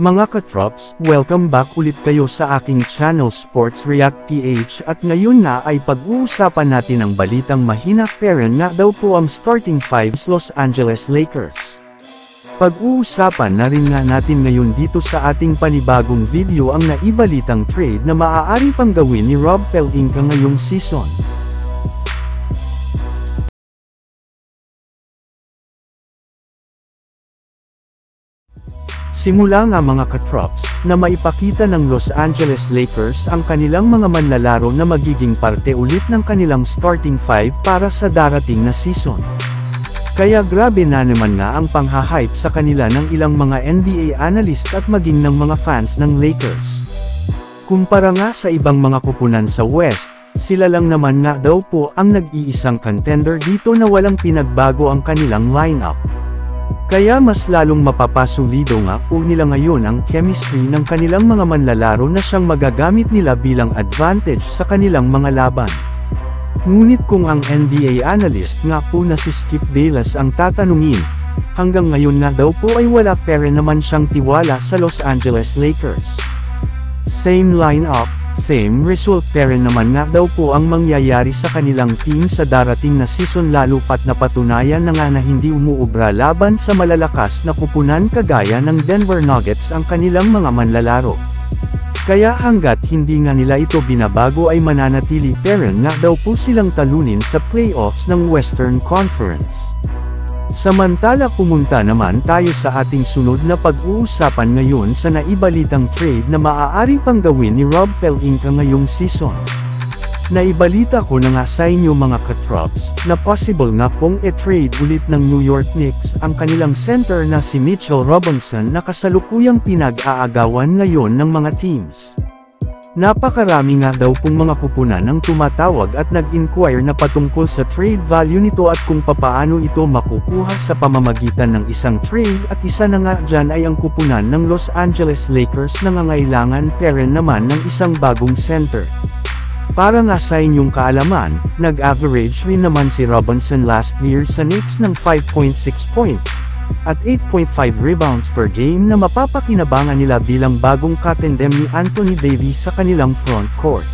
Mga katrops, welcome back ulit kayo sa aking channel Sports React PH at ngayon na ay pag-uusapan natin ang balitang mahina pero nga daw po ang starting fives Los Angeles Lakers. Pag-uusapan na rin nga natin ngayon dito sa ating panibagong video ang naibalitang trade na maaari pang gawin ni Rob Pelinka ngayong season. Simula nga mga katrops, na maipakita ng Los Angeles Lakers ang kanilang mga manlalaro na magiging parte ulit ng kanilang starting five para sa darating na season. Kaya grabe na naman nga ang panghahype sa kanila ng ilang mga NBA analyst at maging ng mga fans ng Lakers. Kumpara nga sa ibang mga kupunan sa West, sila lang naman nga daw po ang nag-iisang contender dito na walang pinagbago ang kanilang lineup. Kaya mas lalong mapapasulido nga po nila ngayon ang chemistry ng kanilang mga manlalaro na siyang magagamit nila bilang advantage sa kanilang mga laban. Ngunit kung ang NBA analyst nga po na si Skip Bayless ang tatanungin, hanggang ngayon nga daw po ay wala pero naman siyang tiwala sa Los Angeles Lakers. Same lineup, same result pero naman nga daw po ang mangyayari sa kanilang team sa darating na season lalo pat napatunayan na nga na hindi umuubra laban sa malalakas na kupunan kagaya ng Denver Nuggets ang kanilang mga manlalaro. Kaya hanggat hindi nga nila ito binabago ay mananatili pero nga daw po silang talunin sa playoffs ng Western Conference. Samantala pumunta naman tayo sa ating sunod na pag-uusapan ngayon sa naibalitang trade na maaari pang gawin ni Rob Pelinka ngayong season. Naibalita ko na nga sa inyo mga katrops, na possible nga pong e-trade ulit ng New York Knicks ang kanilang center na si Mitchell Robinson na kasalukuyang pinag-aagawan ngayon ng mga teams. Napakarami nga daw pong mga kupunan ang tumatawag at nag-inquire na patungkol sa trade value nito at kung papaano ito makukuha sa pamamagitan ng isang trade at isa na nga dyan ay ang kupunan ng Los Angeles Lakers na nangangailangan pero naman ng isang bagong center. Para nga sa inyong kaalaman, nag-average rin naman si Robinson last year sa Knicks ng 5.6 points. At 8.5 rebounds per game na mapapakinabangan nila bilang bagong katendem ni Anthony Davis sa kanilang front court.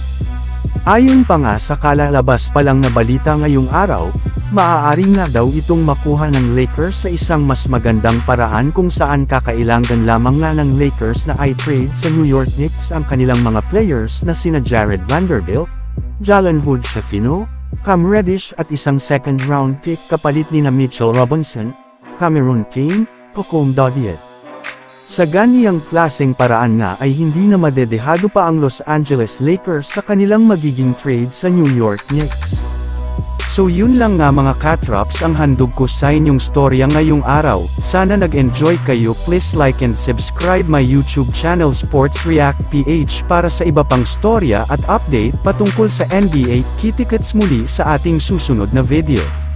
Ayon pa nga sa kalalabas pa lang na balita ngayong araw, maaari nga daw itong makuha ng Lakers sa isang mas magandang paraan kung saan kakailangan lamang nga ng Lakers na i-trade sa New York Knicks ang kanilang mga players na sina Jared Vanderbilt, Jalen Hood-Schifino, Cam Reddish at isang second round pick kapalit ni na Mitchell Robinson, Cameron Payne, o Cam Dodiet. Sa ganiyang klaseng paraan nga ay hindi na madedehado pa ang Los Angeles Lakers sa kanilang magiging trade sa New York Knicks. So yun lang nga mga katrops ang handog ko sa inyong storya ngayong araw. Sana nag-enjoy kayo. Please like and subscribe my YouTube channel Sports React PH para sa iba pang storya at update patungkol sa NBA. Kita-kits muli sa ating susunod na video.